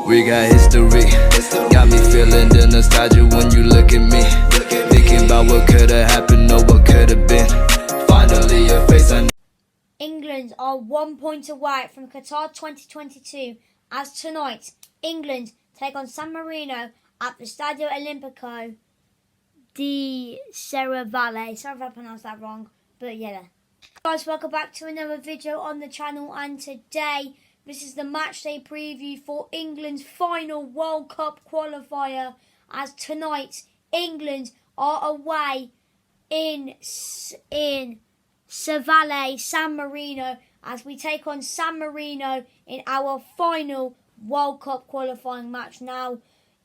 We got history. Got me feeling the nostalgia when you look at me. Thinking about what could have happened or what could have been. Finally your face I know. England are 1 point away from Qatar 2022 as tonight England take on San Marino at the Stadio Olimpico di Serravalle. Sorry if I pronounced that wrong, but yeah. Guys, welcome back to another video on the channel, and today this is the matchday preview for England's final World Cup qualifier, as tonight England are away in Serravalle, San Marino, as we take on San Marino in our final World Cup qualifying match. Now,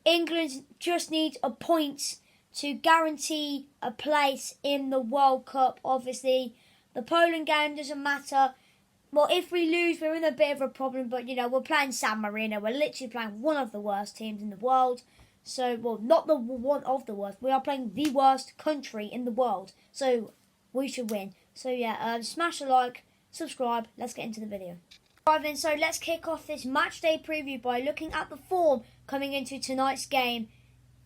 England just needs a point to guarantee a place in the World Cup. Obviously, the Poland game doesn't matter. Well, if we lose, we're in a bit of a problem, but, you know, we're playing San Marino. We're literally playing one of the worst teams in the world. So, well, not the one of the worst. We are playing the worst country in the world. So, we should win. So, yeah, smash a like, subscribe. Let's get into the video. Right then, so let's kick off this matchday preview by looking at the form coming into tonight's game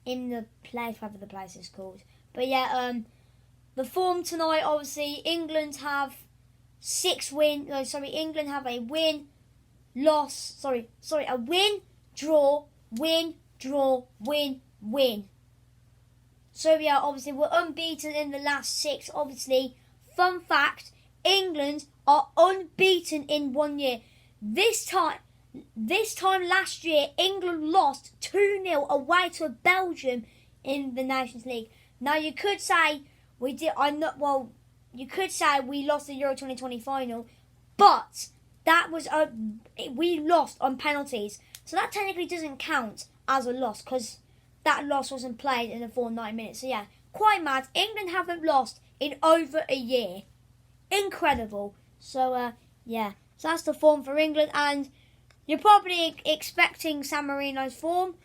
in the place, whatever the place is called. But, yeah, the form tonight, obviously, England have England have a win, loss, a win, draw, win, draw, win, win. So yeah, obviously we're unbeaten in the last 6. Obviously, fun fact, England are unbeaten in 1 year. This time last year, England lost 2-0 away to Belgium in the Nations League. Now you could say you could say we lost the Euro 2020 final, but that was we lost on penalties, so that technically doesn't count as a loss because that loss wasn't played in the full 90 minutes. So yeah, quite mad. England haven't lost in over a year. Incredible. So yeah, so that's the form for England, and you're probably expecting San Marino's form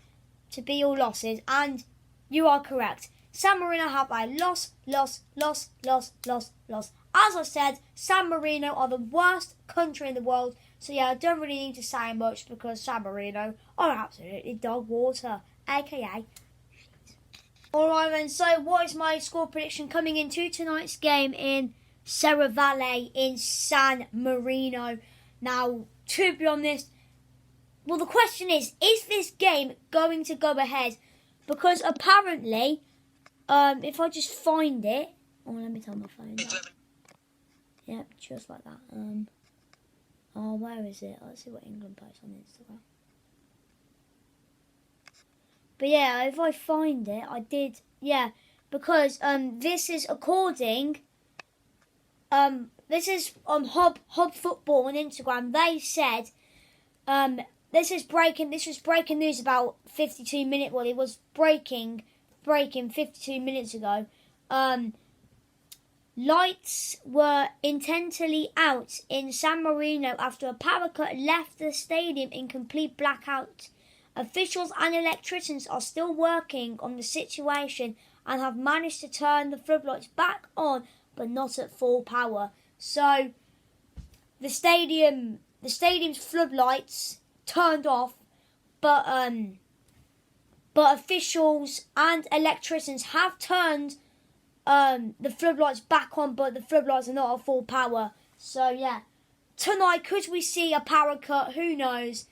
to be all losses, and you are correct. San Marino have a loss. As I said, San Marino are the worst country in the world. So yeah, I don't really need to say much because San Marino are absolutely dog water, aka shit. Alright then, so what is my score prediction coming into tonight's game in Serravalle in San Marino? Now, to be honest, well, the question is this game going to go ahead? Because apparently, if I just find it, let me turn my phone down. Yep, just like that. Oh, where is it? Let's see what England posts on Instagram. But yeah, if I find it, I did, yeah, because this is according, this is on Hub Football on Instagram. They said, this was breaking news about 52 minutes. Well, it was breaking 52 minutes ago. Lights were intentionally out in San Marino after a power cut left the stadium in complete blackout. Officials and electricians are still working on the situation and have managed to turn the floodlights back on, but not at full power. So the stadium's floodlights turned off, but officials and electricians have turned the floodlights back on, but the floodlights are not at full power. So yeah, tonight could we see a power cut? Who knows?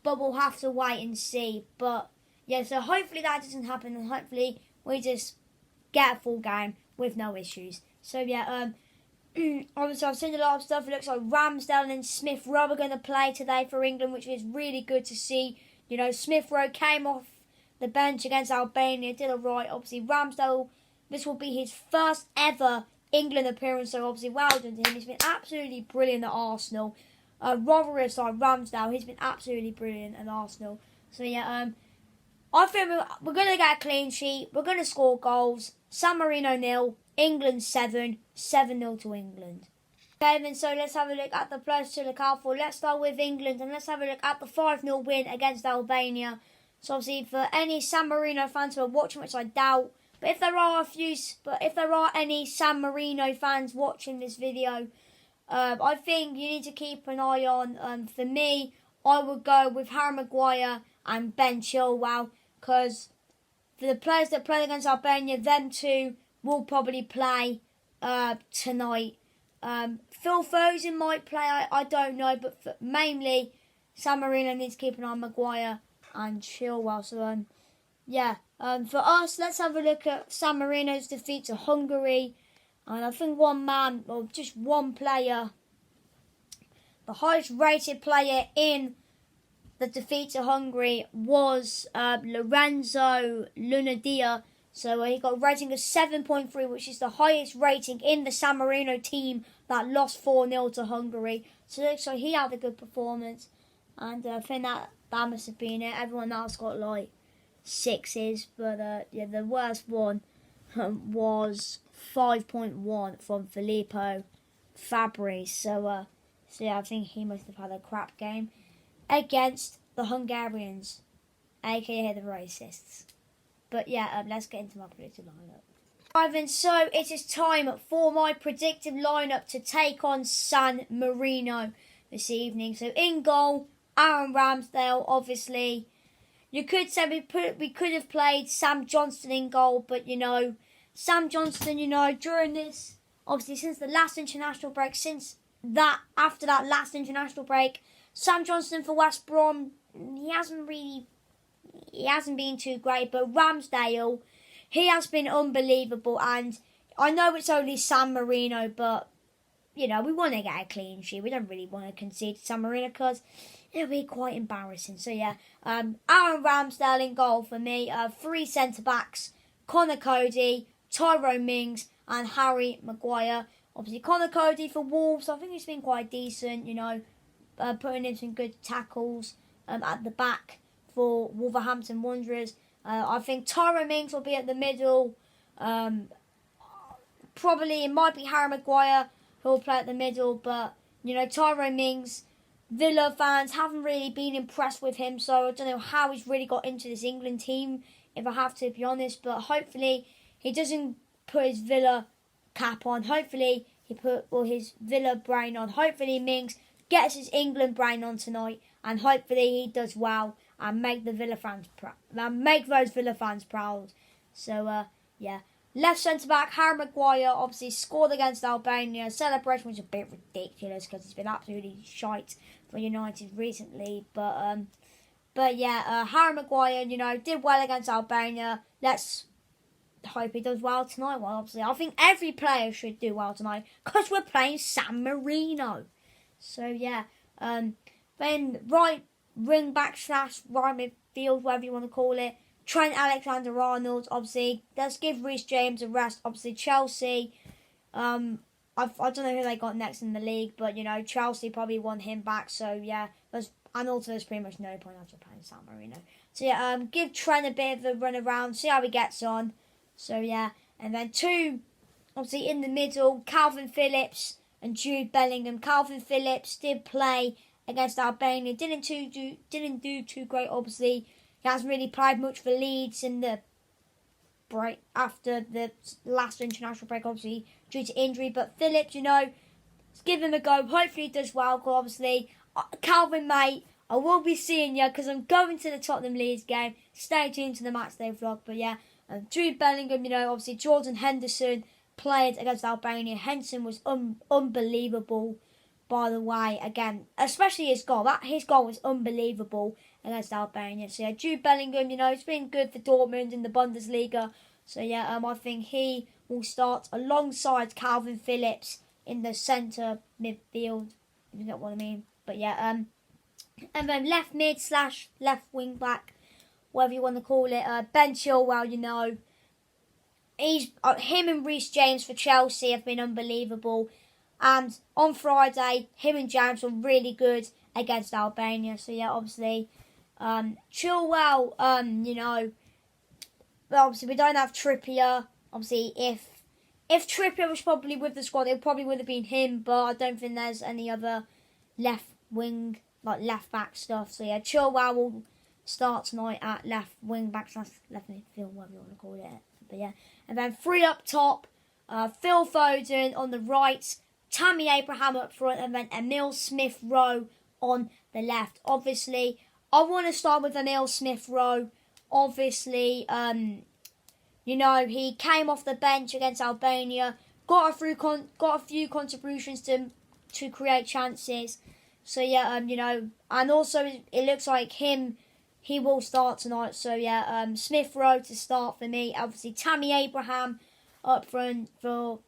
But we'll have to wait and see. But yeah, so hopefully that doesn't happen, and hopefully we just get a full game with no issues. So yeah, obviously I've seen a lot of stuff. It looks like Ramsdale and Smith Rowe are going to play today for England, which is really good to see. You know, Smith Rowe came off the bench against Albania, did alright. Obviously Ramsdale, this will be his first ever England appearance, so obviously well done to him. He's been absolutely brilliant at Arsenal. Ramsdale, he's been absolutely brilliant at Arsenal. So yeah, I think we're going to get a clean sheet. We're going to score goals. San Marino 0, England 7, 7-0 to England. Okay, then so let's have a look at the players to look out for. Let's start with England, and let's have a look at the 5-0 win against Albania. So obviously for any San Marino fans who are watching, which I doubt, but if there are any San Marino fans watching this video, I think you need to keep an eye on. For me, I would go with Harry Maguire and Ben Chilwell, because for the players that play against Albania, them two will probably play tonight. Phil Foden might play, I don't know, but mainly San Marino needs to keep an eye on Maguire and Chilwell. So for us, let's have a look at San Marino's defeat to Hungary. And I think just one player, the highest rated player in the defeat to Hungary was Lorenzo Lunadia. So he got a rating of 7.3, which is the highest rating in the San Marino team that lost 4-0 to Hungary. So it looks like he had a good performance. And I think that must have been it. Everyone else got like 6s. But the worst one was 5.1 from Filippo Fabri. So I think he must have had a crap game against the Hungarians, aka the racists. But let's get into my predicted lineup. Right then, so it is time for my predicted lineup to take on San Marino this evening. So in goal, Aaron Ramsdale. Obviously, you could say we could have played Sam Johnston in goal, but Sam Johnston, during this, obviously since the last international break, after that last international break, Sam Johnston for West Brom, he hasn't been too great, but Ramsdale, he has been unbelievable. And I know it's only San Marino, but we want to get a clean sheet. We don't really want to concede to San Marino because it'll be quite embarrassing. So Aaron Ramsdale in goal for me. 3 centre backs: Connor Cody, Tyrone Mings, and Harry Maguire. Obviously, Connor Cody for Wolves, I think he's been quite decent. Putting in some good tackles at the back for Wolverhampton Wanderers. I think Tyrone Mings will be at the middle. Probably it might be Harry Maguire who will play at the middle, but Tyrone Mings, Villa fans haven't really been impressed with him, so I don't know how he's really got into this England team, if I have to be honest. But hopefully he doesn't put his Villa cap on. Hopefully he put his Villa brain on. Hopefully Mings gets his England brain on tonight, and hopefully he does well and make the Villa fans proud. Make those Villa fans proud. So left centre back Harry Maguire obviously scored against Albania. Celebration was a bit ridiculous because he's been absolutely shite for United recently. But Harry Maguire, did well against Albania. Let's hope he does well tonight. Well, obviously, I think every player should do well tonight because we're playing San Marino. So then right wing back / right midfield, whatever you want to call it, Trent Alexander-Arnold. Obviously, let's give Reece James a rest. Obviously, Chelsea. I don't know who they got next in the league, but Chelsea probably want him back. So and also there's pretty much no point after playing San Marino. So give Trent a bit of a run around, see how he gets on. So and then 2, obviously in the middle, Calvin Phillips and Jude Bellingham. Calvin Phillips did play against Albania. Didn't do too great. Obviously, he hasn't really played much for Leeds in the break after the last international break, obviously due to injury. But Phillips, let's give him a go. Hopefully, he does well. Because obviously, Calvin, mate, I will be seeing you because I'm going to the Tottenham Leeds game. Stay tuned to the matchday vlog. But Jude Bellingham, obviously Jordan Henderson played against Albania. Henderson was unbelievable, by the way. Again, especially his goal. His goal was unbelievable against Albania. So Jude Bellingham, he's been good for Dortmund in the Bundesliga. So I think he will start alongside Calvin Phillips in the centre midfield. If you get what I mean. But and then left mid / left wing back, whatever you want to call it. Ben Chilwell, he's him and Reece James for Chelsea have been unbelievable. And on Friday, him and James were really good against Albania. So obviously, Chilwell, obviously we don't have Trippier. Obviously, if Trippier was probably with the squad, it probably would have been him. But I don't think there's any other left wing, like left back stuff. So Chilwell will start tonight at left wing back / left midfield, whatever you want to call it. But and then 3 up top, Phil Foden on the right, Tammy Abraham up front, and then Emil Smith-Rowe on the left. Obviously, I want to start with Emil Smith-Rowe. Obviously, you know, he came off the bench against Albania, got a few contributions to create chances. So yeah, you know, and also it looks like he will start tonight. So yeah, Smith-Rowe to start for me. Obviously, Tammy Abraham up front for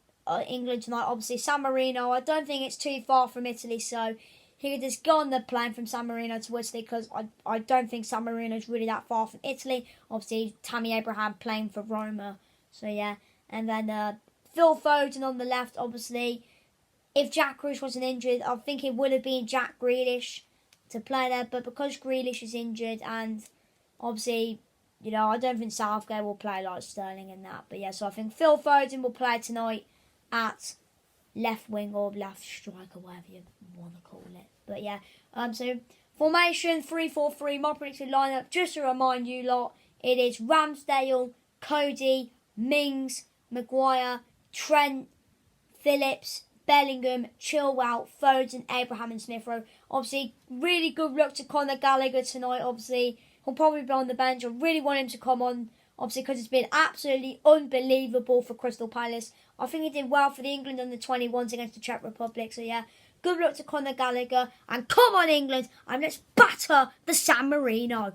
England tonight. Obviously, San Marino. I don't think it's too far from Italy, so he could just go on the plane from San Marino to Italy, because I don't think San Marino is really that far from Italy. Obviously, Tammy Abraham playing for Roma. So yeah, and then Phil Foden on the left. Obviously, if Jack Grealish wasn't injured, I think it would have been Jack Grealish to play there. But because Grealish is injured, and obviously, you know, I don't think Southgate will play like Sterling and that. But yeah, so I think Phil Foden will play tonight at left wing or left striker, whatever you want to call it. But yeah, so formation 3-4-3, my predicted lineup. Just to remind you lot, it is Ramsdale, Cody, Mings, Maguire, Trent, Phillips, Bellingham, Chilwell, Foden, Abraham and Smith-Rowe. Obviously, really good luck to Conor Gallagher tonight. Obviously, he'll probably be on the bench. I really want him to come on, obviously, because it's been absolutely unbelievable for Crystal Palace. I think he did well for the England under 21s against the Czech Republic. So yeah, good luck to Conor Gallagher. And come on England, and let's batter the San Marino.